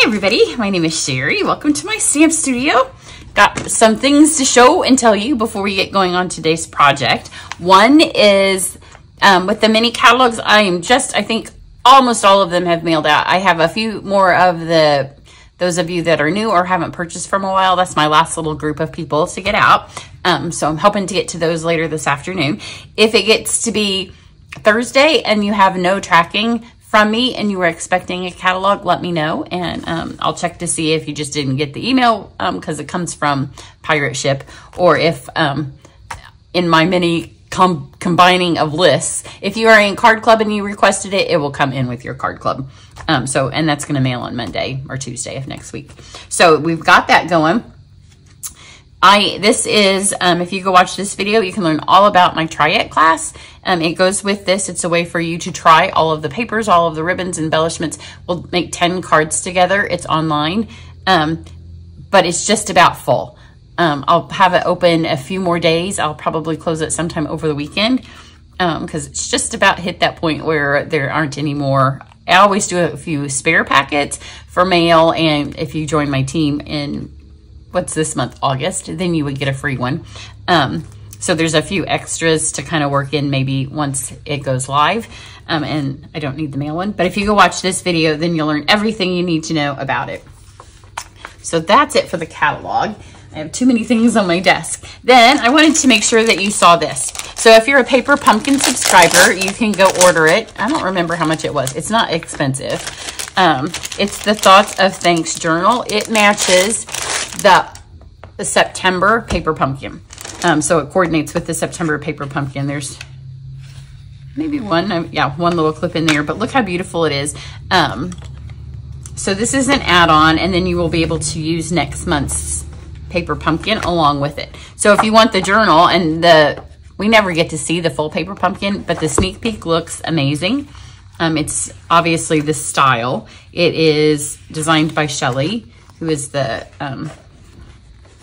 everybody, my name is Sherry. Welcome to my stamp studio. Got some things to show and tell you before we get going on today's project. One is with the mini catalogs, I think almost all of them have mailed out. I have a few more of those of you that are new or haven't purchased from a while. That's my last little group of people to get out. So I'm hoping to get to those later this afternoon. If it gets to be Thursday and you have no tracking from me and you were expecting a catalog, let me know, and I'll check to see if you just didn't get the email because it comes from Pirate Ship, or if in my mini combining of lists, if you are in Card Club and you requested it, it will come in with your Card Club. And that's going to mail on Monday or Tuesday of next week. So we've got that going. This is, if you go watch this video, you can learn all about my Try It class. It goes with this. It's a way for you to try all of the papers, all of the ribbons, embellishments. We'll make 10 cards together. It's online, but it's just about full. I'll have it open a few more days. I'll probably close it sometime over the weekend because it's just about hit that point where there aren't any more. I always do a few spare packets for mail, and if you join my team in what's this month, August, then you would get a free one. So there's a few extras to kind of work in maybe once it goes live, and I don't need the mail one. But if you go watch this video, then you'll learn everything you need to know about it. So that's it for the catalog. I have too many things on my desk. Then I wanted to make sure that you saw this. So if you're a Paper Pumpkin subscriber, you can go order it. I don't remember how much it was. It's not expensive. It's the Thoughts of Thanks journal. It matches the September Paper Pumpkin. So it coordinates with the September Paper Pumpkin. There's maybe one little clip in there, but look how beautiful it is. So this is an add-on, and then you will be able to use next month's Paper Pumpkin along with it. So if you want the journal, and we never get to see the full Paper Pumpkin, but the sneak peek looks amazing. It's obviously the style. It is designed by Shelley, who is the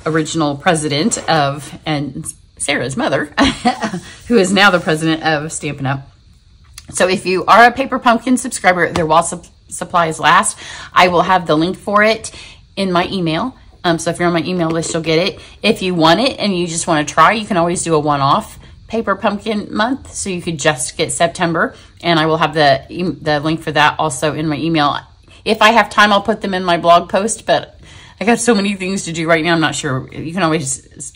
original president of, and Sarah's mother, who is now the president of Stampin' Up. So if you are a Paper Pumpkin subscriber, there while supplies last, I will have the link for it in my email. So if you're on my email list, you'll get it. If you want it and you just want to try, you can always do a one-off Paper Pumpkin month. So you could just get September, and I will have the link for that also in my email. If I have time, I'll put them in my blog post, but I got so many things to do right now. I'm not sure. You can always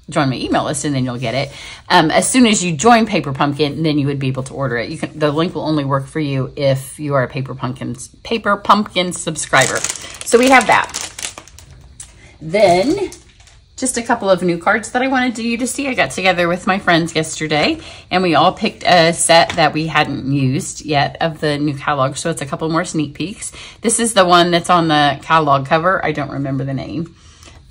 join my email list and then you'll get it. As soon as you join Paper Pumpkin, then you would be able to order it. The link will only work for you if you are a Paper Pumpkin subscriber. So we have that. Then just a couple of new cards that I wanted you to see. I got together with my friends yesterday, and we all picked a set that we hadn't used yet of the new catalog. So it's a couple more sneak peeks. This is the one that's on the catalog cover. I don't remember the name.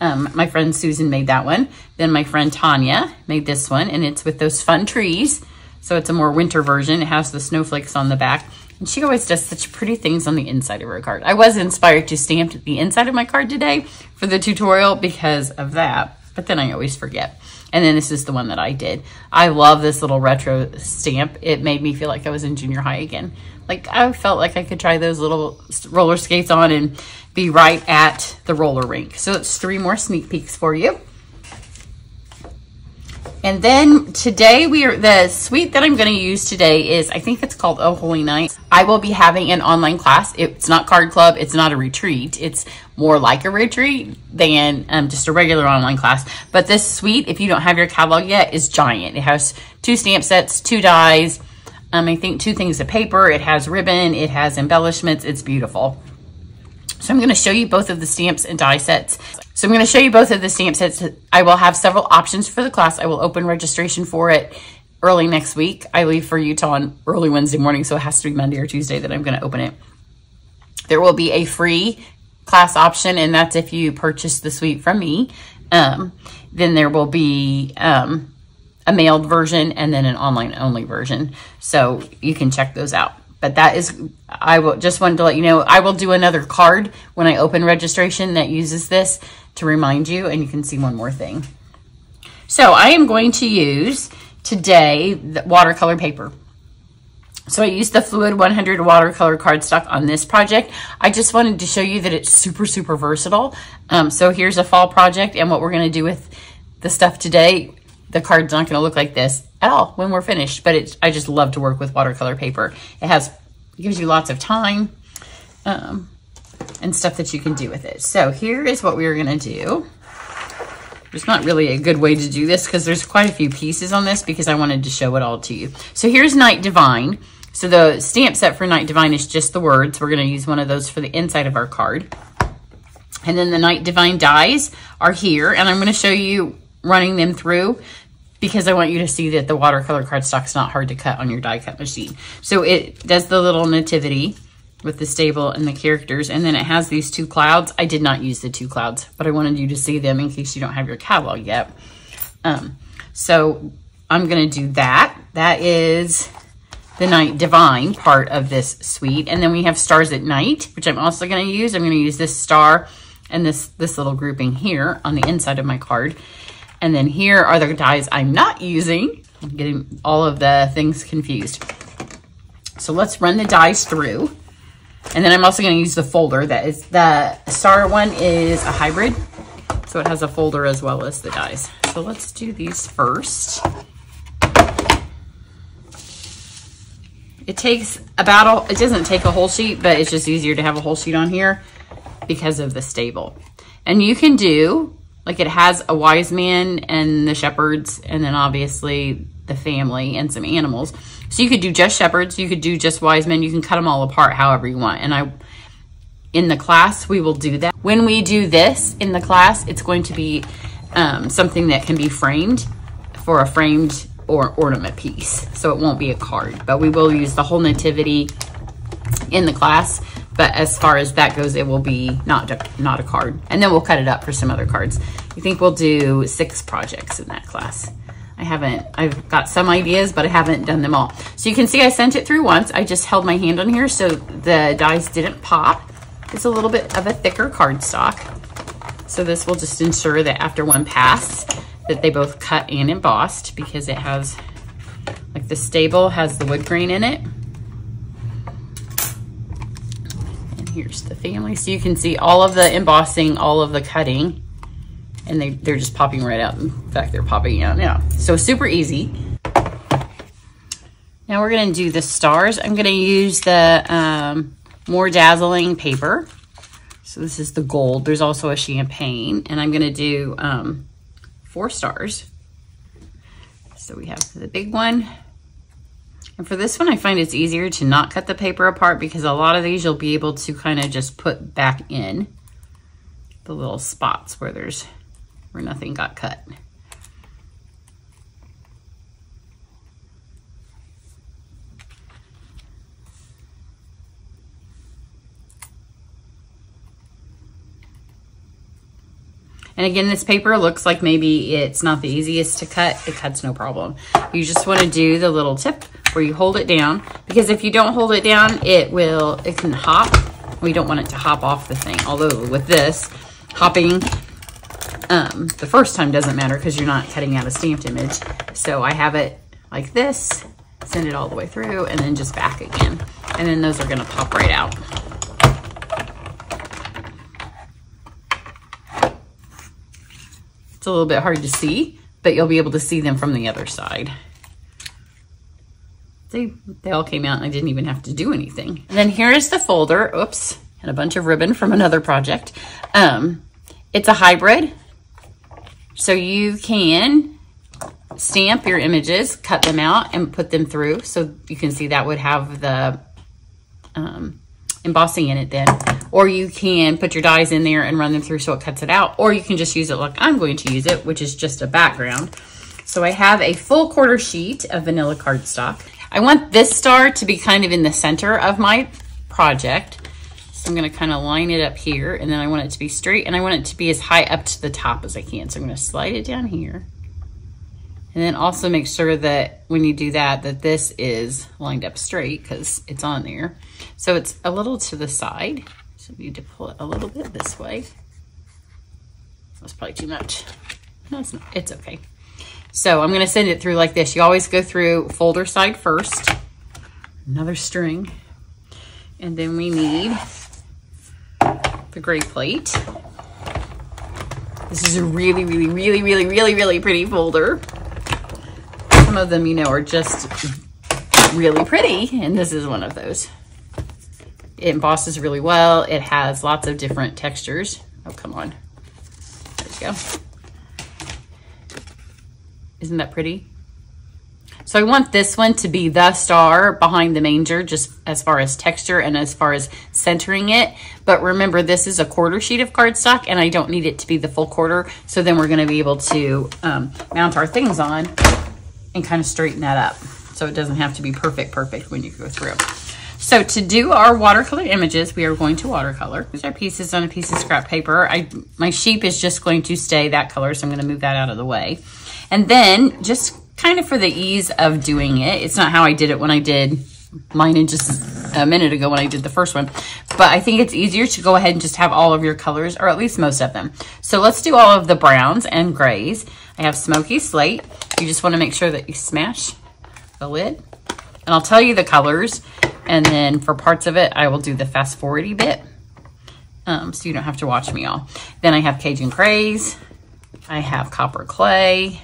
My friend Susan made that one. Then my friend Tanya made this one, and it's with those fun trees. So it's a more winter version. It has the snowflakes on the back. And she always does such pretty things on the inside of her card. I was inspired to stamp the inside of my card today for the tutorial because of that, but then I always forget. And then this is the one that I did. I love this little retro stamp. It made me feel like I was in junior high again. Like I felt like I could try those little roller skates on and be right at the roller rink. So it's 3 more sneak peeks for you. And then today the suite that I'm going to use today is, I think it's called Oh Holy Night. I will be having an online class. It's not Card Club. It's not a retreat. It's more like a retreat than just a regular online class. But this suite, if you don't have your catalog yet, is giant. It has 2 stamp sets, 2 dies, I think 2 things of paper. It has ribbon. It has embellishments. It's beautiful. So I'm going to show you both of the stamps and die sets. So I'm going to show you both of the stamp sets. I will have several options for the class. I will open registration for it early next week. I leave for Utah on early Wednesday morning, so it has to be Monday or Tuesday that I'm going to open it. There will be a free class option, and that's if you purchase the suite from me. Then there will be a mailed version and then an online only version. So you can check those out. But that is, just wanted to let you know, I will do another card when I open registration that uses this to remind you, and you can see one more thing. So I am going to use today the watercolor paper. So I used the Fluid 100 watercolor cardstock on this project. I just wanted to show you that it's super, super versatile. So here's a fall project, and what we're gonna do with the stuff today, the card's not gonna look like this at all when we're finished, but I just love to work with watercolor paper. It gives you lots of time and stuff that you can do with it. So here is what we're gonna do. There's not really a good way to do this because there's quite a few pieces on this because I wanted to show it all to you. So here's Night Divine. So the stamp set for Night Divine is just the words. We're going to use one of those for the inside of our card. And then the Night Divine dies are here. And I'm going to show you running them through because I want you to see that the watercolor cardstock's not hard to cut on your die cut machine. So it does the little nativity with the stable and the characters. And then it has these two clouds. I did not use the two clouds, but I wanted you to see them in case you don't have your catalog yet. So I'm going to do that. That is the Night Divine part of this suite. And then we have Stars at Night, which I'm also going to use. I'm going to use this star and this little grouping here on the inside of my card. And then here are the dies I'm not using. I'm getting all of the things confused. So let's run the dies through. And then I'm also going to use the folder. That is the star one is a hybrid. So it has a folder as well as the dies. So let's do these first. It takes it doesn't take a whole sheet, but it's just easier to have a whole sheet on here because of the stable. And you can do, like it has a wise man and the shepherds, and then obviously the family and some animals. So you could do just shepherds, you could do just wise men, you can cut them all apart however you want. And in the class, we will do that. When we do this in the class, it's going to be something that can be framed for a framed or ornament piece. So it won't be a card, but we will use the whole nativity in the class. But as far as that goes, it will be not a card. And then we'll cut it up for some other cards. I think we'll do 6 projects in that class. I've got some ideas, but I haven't done them all. So you can see I sent it through once. I just held my hand on here so the dies didn't pop. It's a little bit of a thicker cardstock. So this will just ensure that after one pass, that they both cut and embossed, because it has, like the stable has the wood grain in it. And here's the family. So you can see all of the embossing, all of the cutting, and they're just popping right out. In fact, they're popping out now. So super easy. Now we're gonna do the stars. I'm gonna use the More Dazzling paper. So this is the gold. There's also a champagne, and I'm gonna do 4 stars. So we have the big one. And for this one, I find it's easier to not cut the paper apart because a lot of these you'll be able to kind of just put back in the little spots where nothing got cut. And again, this paper looks like maybe it's not the easiest to cut. It cuts no problem. You just want to do the little tip where you hold it down, because if you don't hold it down, it can hop. We don't want it to hop off the thing. Although with this, hopping the first time doesn't matter because you're not cutting out a stamped image. So I have it like this, send it all the way through, and then just back again. And then those are gonna pop right out. It's a little bit hard to see, but you'll be able to see them from the other side. They all came out and I didn't even have to do anything. And then here is the folder. Oops, and a bunch of ribbon from another project. It's a hybrid. So you can stamp your images, cut them out, and put them through. So you can see that would have the embossing in it then. Or you can put your dies in there and run them through so it cuts it out. Or you can just use it like I'm going to use it, which is just a background. So I have a full quarter sheet of vanilla cardstock. I want this star to be kind of in the center of my project. So I'm gonna kind of line it up here, and then I want it to be straight, and I want it to be as high up to the top as I can. So I'm gonna slide it down here. And then also make sure that when you do that, that this is lined up straight because it's on there. So it's a little to the side. So you need to pull it a little bit this way. That's probably too much. No, it's not. It's okay. So I'm gonna send it through like this. You always go through folder side first, another string. And then we need the gray plate. This is a really, really, really, really, really, really pretty folder. Some of them, you know, are just really pretty, and this is one of those. It embosses really well. It has lots of different textures. Oh, come on. There we go. Isn't that pretty? So I want this one to be the star behind the manger, just as far as texture and as far as centering it. But remember, this is a quarter sheet of cardstock, and I don't need it to be the full quarter. So then we're going to be able to mount our things on and kind of straighten that up. So it doesn't have to be perfect when you go through. So to do our watercolor images, we are going to watercolor. These are pieces on a piece of scrap paper. My sheep is just going to stay that color, so I'm going to move that out of the way. And then just kind of for the ease of doing it, it's not how I did it when I did mine in just a minute ago when I did the first one, but I think it's easier to go ahead and just have all of your colors, or at least most of them. So let's do all of the browns and grays. I have smoky slate. You just want to make sure that you smash the lid, and I'll tell you the colors, and then for parts of it I will do the fast forward-y bit, so you don't have to watch me all. Then I have Cajun Grays, I have Copper Clay,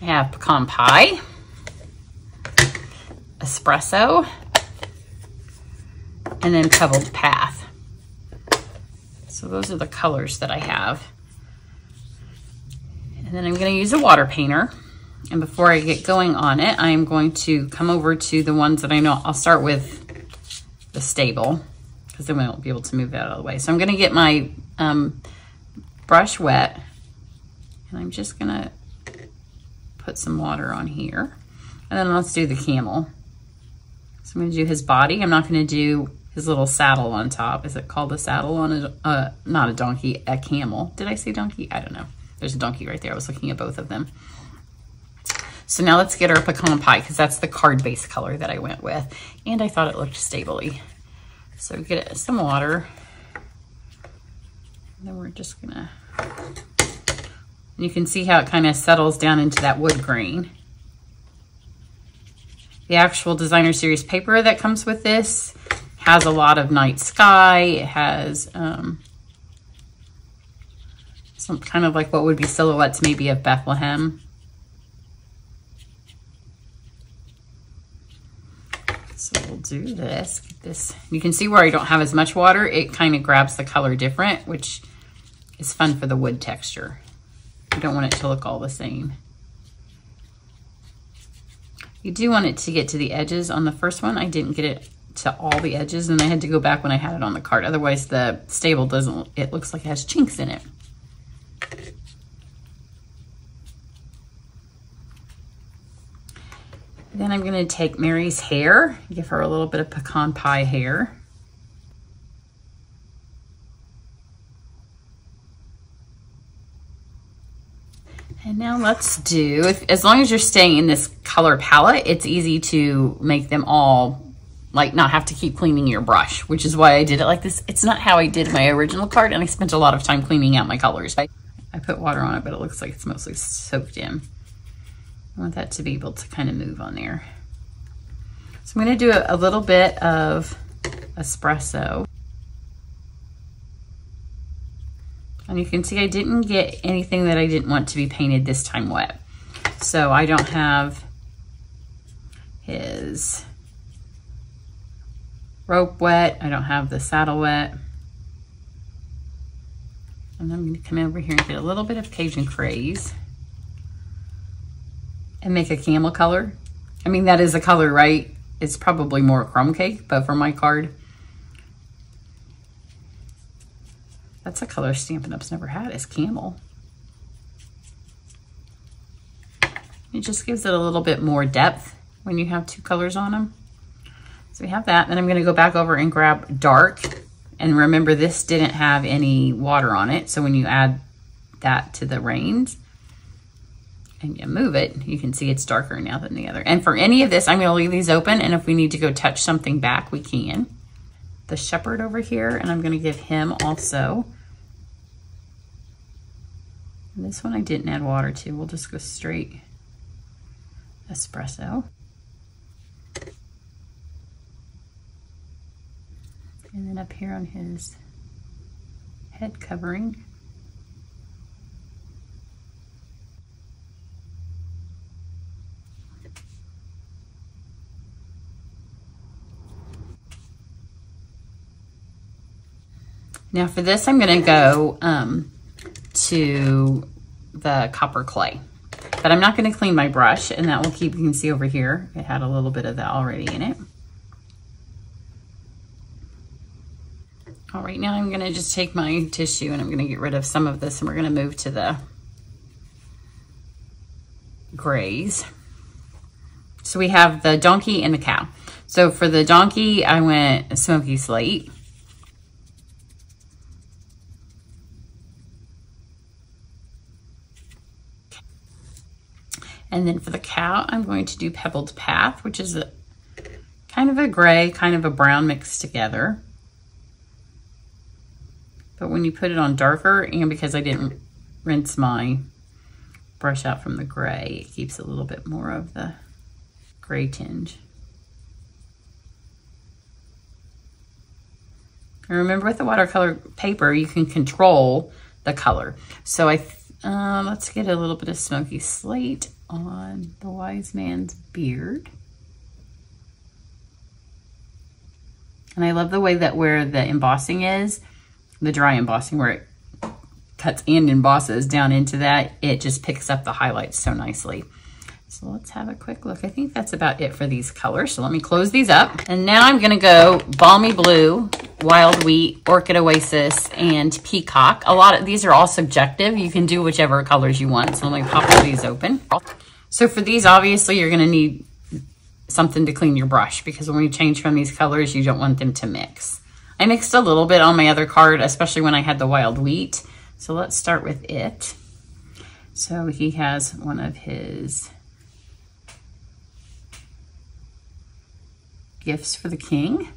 I have Pecan Pie, Espresso, and then Pebbled Path. So those are the colors that I have. And then I'm going to use a water painter. And before I get going on it, I'm going to come over to the ones that I know. I'll start with the stable, because then we won't be able to move that out of the way. So I'm going to get my brush wet, and I'm just going to put some water on here. And then let's do the camel. So I'm going to do his body. I'm not going to do his little saddle on top. Is it called a saddle on a, not a donkey, a camel. Did I say donkey? I don't know. There's a donkey right there. I was looking at both of them. So now let's get our Pecan Pie, because that's the card base color that I went with. And I thought it looked stably. So get some water. And then we're just gonna, and you can see how it kind of settles down into that wood grain. The actual designer series paper that comes with this has a lot of night sky. It has some kind of like what would be silhouettes maybe of Bethlehem. So we'll do this, get this. You can see where I don't have as much water, it kind of grabs the color different, which is fun for the wood texture. You don't want it to look all the same. You do want it to get to the edges. On the first one, I didn't get it to all the edges, and I had to go back when I had it on the card. Otherwise the stable doesn't, it looks like it has chinks in it. Then I'm gonna take Mary's hair, give her a little bit of Pecan Pie hair. And now let's do, as long as you're staying in this color palette, it's easy to make them all, like not have to keep cleaning your brush, which is why I did it like this. It's not how I did my original card, and I spent a lot of time cleaning out my colors. I put water on it, but it looks like it's mostly soaked in. I want that to be able to kind of move on there. So I'm going to do a little bit of espresso. And you can see I didn't get anything that I didn't want to be painted this time wet. So I don't have his rope wet. I don't have the saddle wet. And I'm going to come over here and get a little bit of Cajun Craze and make a camel color. I mean, that is a color, right? It's probably more crumb cake, but for my card, that's a color Stampin' Up's never had, is camel. It just gives it a little bit more depth when you have two colors on them. So we have that. Then I'm gonna go back over and grab dark. And remember, this didn't have any water on it. So when you add that to the reins and you move it, you can see it's darker now than the other. And for any of this, I'm gonna leave these open, and if we need to go touch something back, we can. The shepherd over here, and I'm gonna give him also. And this one I didn't add water to. We'll just go straight espresso. And then up here on his head covering, now for this, I'm going to go to the copper clay, but I'm not going to clean my brush, and that will keep, you can see over here, it had a little bit of that already in it. All right, now I'm going to just take my tissue and I'm going to get rid of some of this, and we're going to move to the grays. So we have the donkey and the cow. So for the donkey, I went smoky slate. And then for the cow, I'm going to do Pebbled Path, which is a kind of a gray, kind of a brown mixed together. But when you put it on darker, and because I didn't rinse my brush out from the gray, it keeps a little bit more of the gray tinge. And remember, with the watercolor paper, you can control the color. So let's get a little bit of smoky slate on the wise man's beard. And I love the way that where the embossing is, the dry embossing, where it cuts and embosses down into that, it just picks up the highlights so nicely. So let's have a quick look. I think that's about it for these colors. So let me close these up. And now I'm gonna go Balmy Blue, Wild Wheat, Orchid Oasis, and Peacock. A lot of these are all subjective. You can do whichever colors you want. So let me pop all these open. So for these, obviously you're gonna need something to clean your brush, because when we change from these colors, you don't want them to mix. I mixed a little bit on my other card, especially when I had the Wild Wheat. So let's start with it. So he has one of his gifts for the king.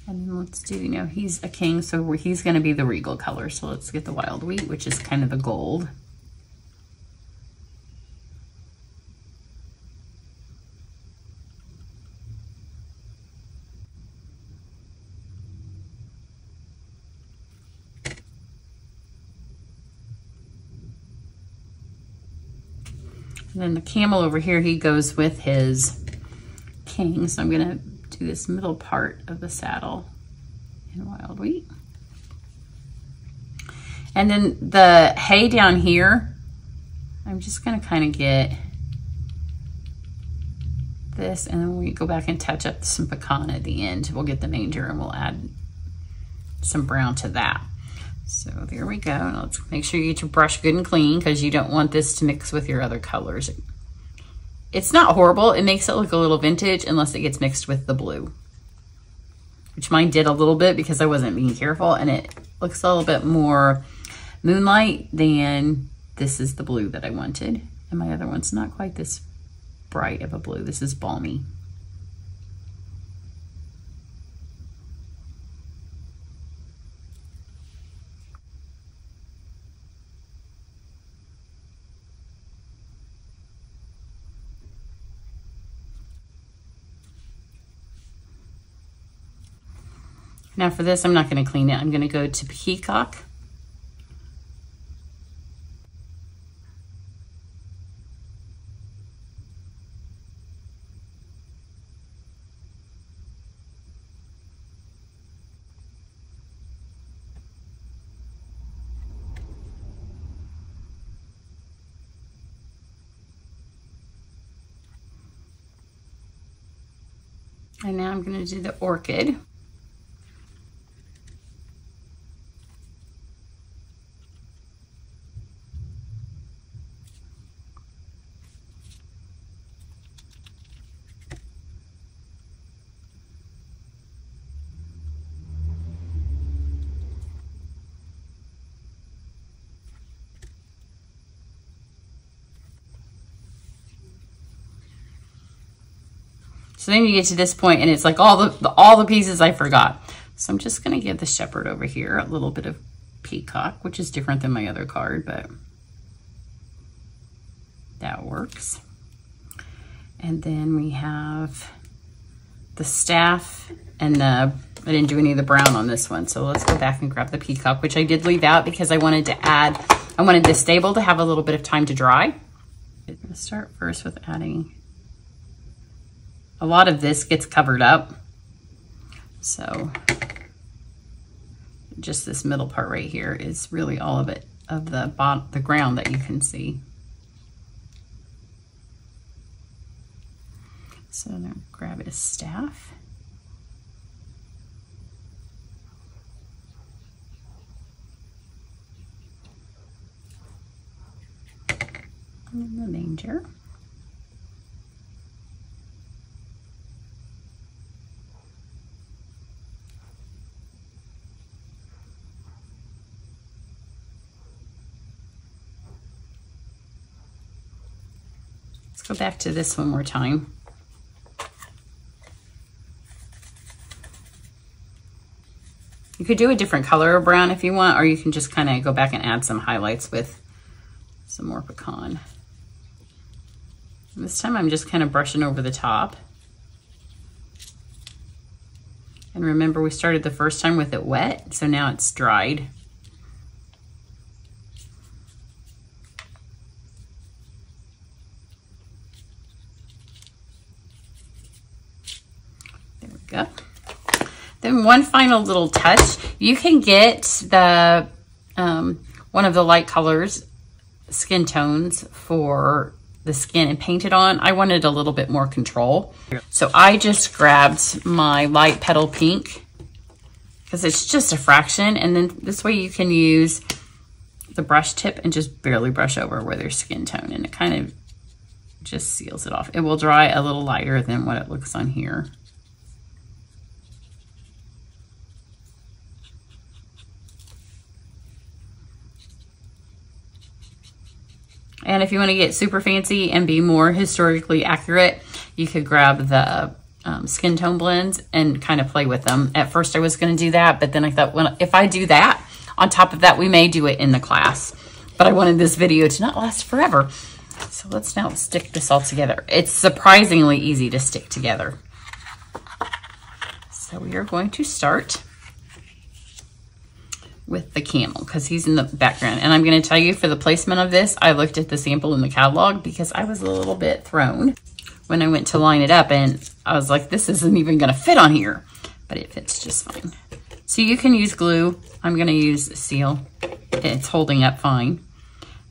And then let's do, you know, he's a king, so he's gonna be the regal color. So let's get the Wild Wheat, which is kind of the gold. And then the camel over here, he goes with his king. So I'm gonna do this middle part of the saddle in Wild Wheat. And then the hay down here, I'm just gonna kind of get this, and then we go back and touch up some pecan at the end. We'll get the manger and we'll add some brown to that. So there we go. Now let's make sure you get your brush good and clean, because you don't want this to mix with your other colors. It's not horrible. It makes it look a little vintage unless it gets mixed with the blue, which mine did a little bit because I wasn't being careful, and it looks a little bit more moonlight than this is the blue that I wanted. And my other one's not quite this bright of a blue. This is balmy. Now for this, I'm not going to clean it. I'm going to go to Peacock. And now I'm going to do the orchid. So then you get to this point and it's like all the pieces I forgot. So I'm just gonna give the shepherd over here a little bit of peacock, which is different than my other card, but that works. And then we have the staff and the, I didn't do any of the brown on this one. So let's go back and grab the peacock, which I did leave out because I wanted to add, I wanted this stable to have a little bit of time to dry. I'm gonna start first with adding, a lot of this gets covered up. So just this middle part right here is really all of it, of the bottom, the ground that you can see. So I'm gonna grab his staff. And the manger. Let's go back to this one more time. You could do a different color of brown if you want, or you can just kind of go back and add some highlights with some more pecan. And this time I'm just kind of brushing over the top. And remember, we started the first time with it wet, so now it's dried. There we go. Then one final little touch, you can get the one of the light colors, skin tones for the skin and paint it on. I wanted a little bit more control. So I just grabbed my light petal pink because it's just a fraction. And then this way you can use the brush tip and just barely brush over where there's skin tone, and it kind of just seals it off. It will dry a little lighter than what it looks on here. And if you want to get super fancy and be more historically accurate, you could grab the skin tone blends and kind of play with them. At first I was going to do that, but then I thought, if I do that, on top of that, we may do it in the class. But I wanted this video to not last forever. So let's now stick this all together. It's surprisingly easy to stick together. So we are going to start with the camel because he's in the background. And I'm going to tell you, for the placement of this, I looked at the sample in the catalog because I was a little bit thrown when I went to line it up, and I was like, this isn't even going to fit on here, but it fits just fine. So you can use glue. I'm going to use seal. It's holding up fine.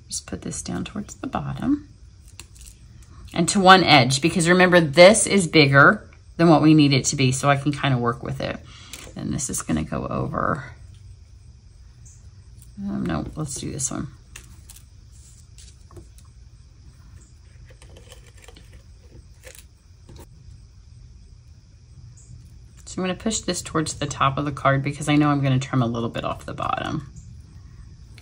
Just put this down towards the bottom and to one edge, because remember, this is bigger than what we need it to be, so I can kind of work with it. And this is going to go over. No, let's do this one. So I'm going to push this towards the top of the card because I know I'm going to trim a little bit off the bottom.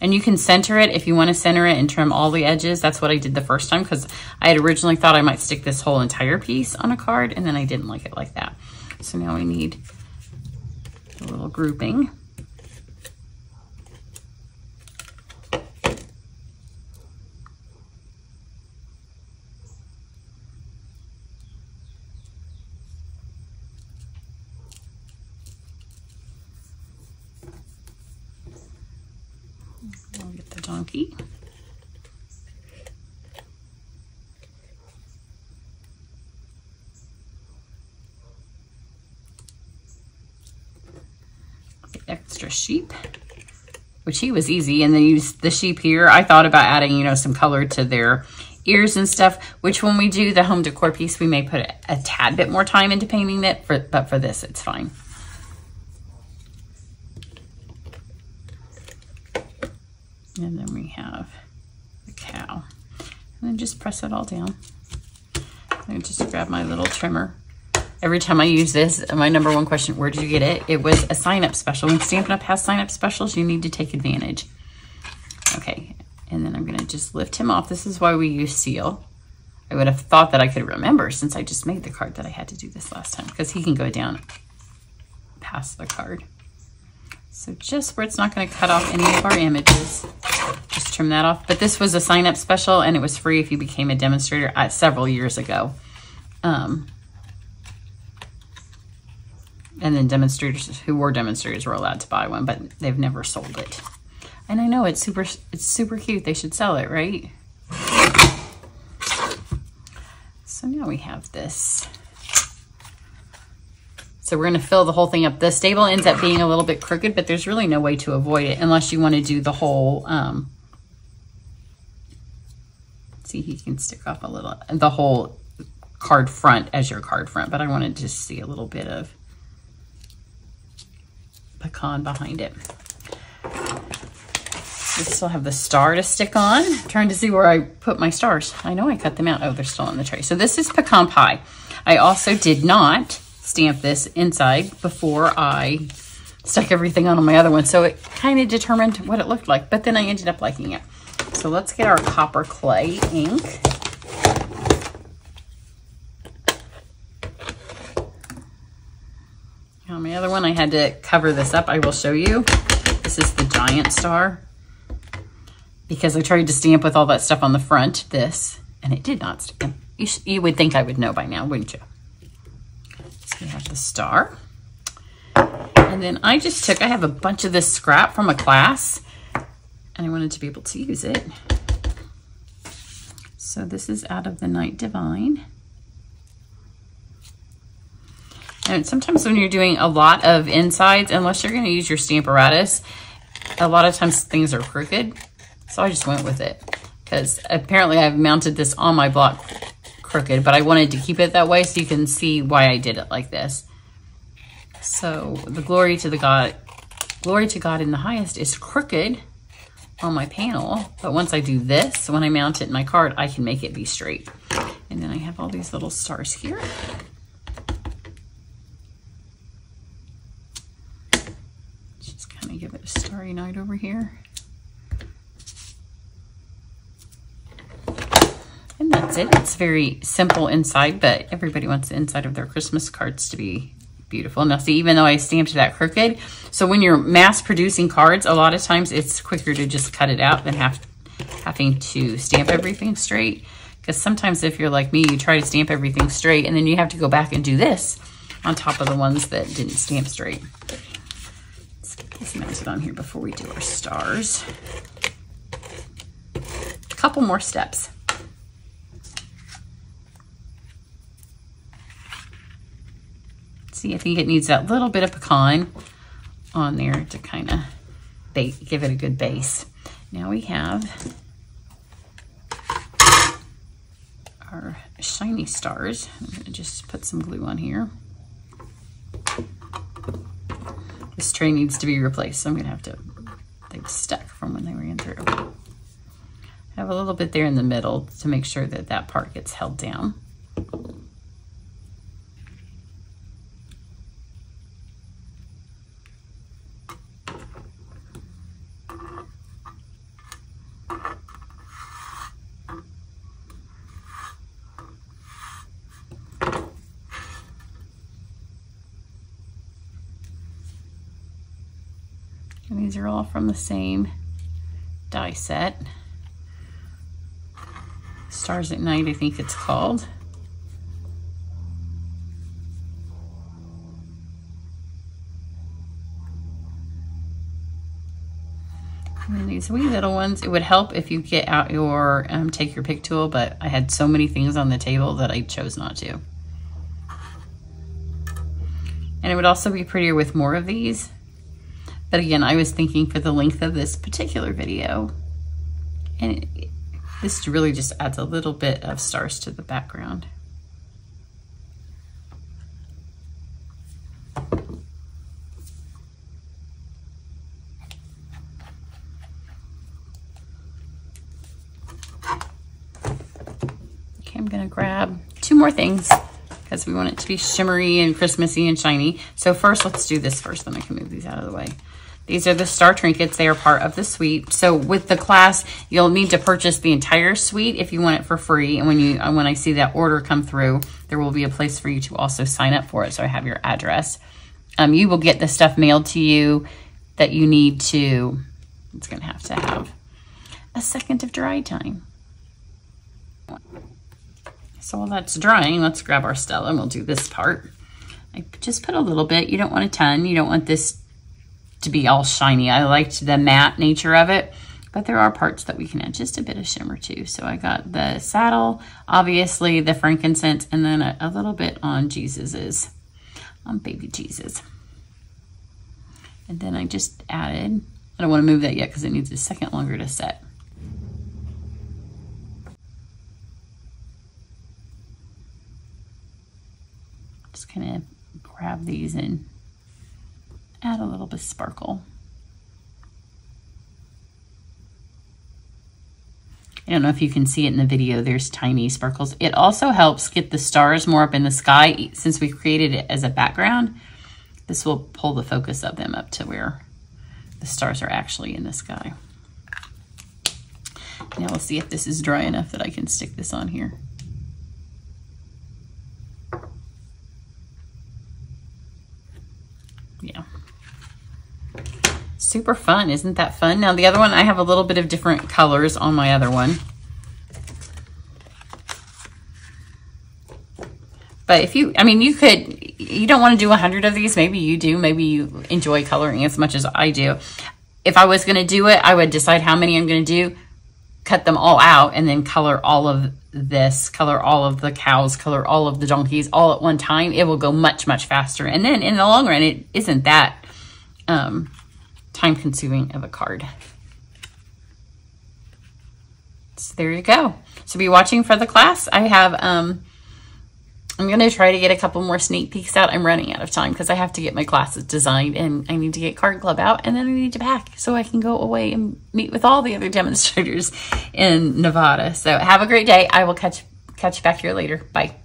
And you can center it if you want to center it and trim all the edges. That's what I did the first time because I had originally thought I might stick this whole entire piece on a card, and then I didn't like it like that. So now we need a little grouping. I'll get the donkey. The extra sheep, which he was easy, and then use the sheep here. I thought about adding, you know, some color to their ears and stuff, which when we do the home decor piece, we may put a tad bit more time into painting it, but for this, it's fine. And then we have the cow. And then just press it all down. I just grab my little trimmer. Every time I use this, my number one question, where did you get it? It was a sign-up special. When Stampin' Up! Has sign-up specials, you need to take advantage. Okay, and then I'm gonna just lift him off. This is why we use seal. I would have thought that I could remember since I just made the card that I had to do this last time, because he can go down past the card. So just where it's not going to cut off any of our images, just trim that off. But this was a sign-up special, and it was free if you became a demonstrator several years ago. And then demonstrators who were demonstrators were allowed to buy one, but they've never sold it. And I know it's super cute. They should sell it, right? So now we have this. So we're going to fill the whole thing up. The stable ends up being a little bit crooked, but there's really no way to avoid it unless you want to do the whole, see, he can stick off a little, the whole card front as your card front, but I wanted to see a little bit of pecan behind it. We still have the star to stick on. I'm trying to see where I put my stars. I know I cut them out. Oh, they're still in the tray. So this is pecan pie. I also did not stamp this inside before I stuck everything on my other one. So it kind of determined what it looked like, but then I ended up liking it. So let's get our copper clay ink. On my other one, I had to cover this up. I will show you. This is the giant star because I tried to stamp with all that stuff on the front, this, and it did not stamp. You would think I would know by now, wouldn't you? So we have the star. And then I have a bunch of this scrap from a class and I wanted to be able to use it. So this is out of the Night Divine. And sometimes when you're doing a lot of insides, unless you're going to use your Stamparatus, a lot of times things are crooked. So I just went with it because apparently I've mounted this on my block crooked, but I wanted to keep it that way so you can see why I did it like this. So the glory to God in the highest is crooked on my panel, but once I do this, when I mount it in my card, I can make it be straight. And then I have all these little stars here. Just kind of give it a starry night over here. And that's it. It's very simple inside, but everybody wants the inside of their Christmas cards to be beautiful. Now see, even though I stamped that crooked, so when you're mass producing cards, a lot of times it's quicker to just cut it out than having to stamp everything straight. Because sometimes if you're like me, you try to stamp everything straight and then you have to go back and do this on top of the ones that didn't stamp straight. Let's get this mounted on here before we do our stars. A couple more steps. See, I think it needs that little bit of pecan on there to kind of give it a good base. Now we have our shiny stars. I'm going to just put some glue on here. This tray needs to be replaced, so I'm going to have to, they've stuck from when they ran through. I have a little bit there in the middle to make sure that that part gets held down. And these are all from the same die set. Stars at Night, I think it's called. And then these wee little ones, it would help if you get out your, take your pick tool, but I had so many things on the table that I chose not to. And it would also be prettier with more of these. But again, I was thinking for the length of this particular video, and this really just adds a little bit of stars to the background. Okay, I'm gonna grab two more things because we want it to be shimmery and Christmassy and shiny. So first, let's do this first, then I can move these out of the way. These are the star trinkets. They are part of the suite. So with the class, you'll need to purchase the entire suite if you want it for free. And when I see that order come through, there will be a place for you to also sign up for it. So I have your address. You will get the stuff mailed to you that you need to. It's going to have a second of dry time. So while that's drying, let's grab our Stella and we'll do this part. I just put a little bit. You don't want a ton. You don't want this to be all shiny. I liked the matte nature of it, but there are parts that we can add just a bit of shimmer to. So I got the saddle, obviously the frankincense, and then a little bit on Jesus's, on baby Jesus. And then I just added, I don't want to move that yet because it needs a second longer to set. Just kind of grab these and add a little bit of sparkle. I don't know if you can see it in the video, there's tiny sparkles. It also helps get the stars more up in the sky. Since we created it as a background, this will pull the focus of them up to where the stars are actually in the sky. Now we'll see if this is dry enough that I can stick this on here. Yeah. Super fun, isn't that fun? Now the other one, I have a little bit of different colors on my other one. But if you, I mean, you don't want to do 100 of these. Maybe you do. Maybe you enjoy coloring as much as I do. If I was going to do it, I would decide how many I'm going to do, cut them all out, and then color all of this, color all of the cows, color all of the donkeys all at one time. It will go much, much faster. And then in the long run, it isn't that time consuming of a card. So there you go. So be watching for the class. I have, I'm going to try to get a couple more sneak peeks out. I'm running out of time because I have to get my classes designed and I need to get Card Club out, and then I need to pack so I can go away and meet with all the other demonstrators in Nevada. So have a great day. I will catch you back here later. Bye.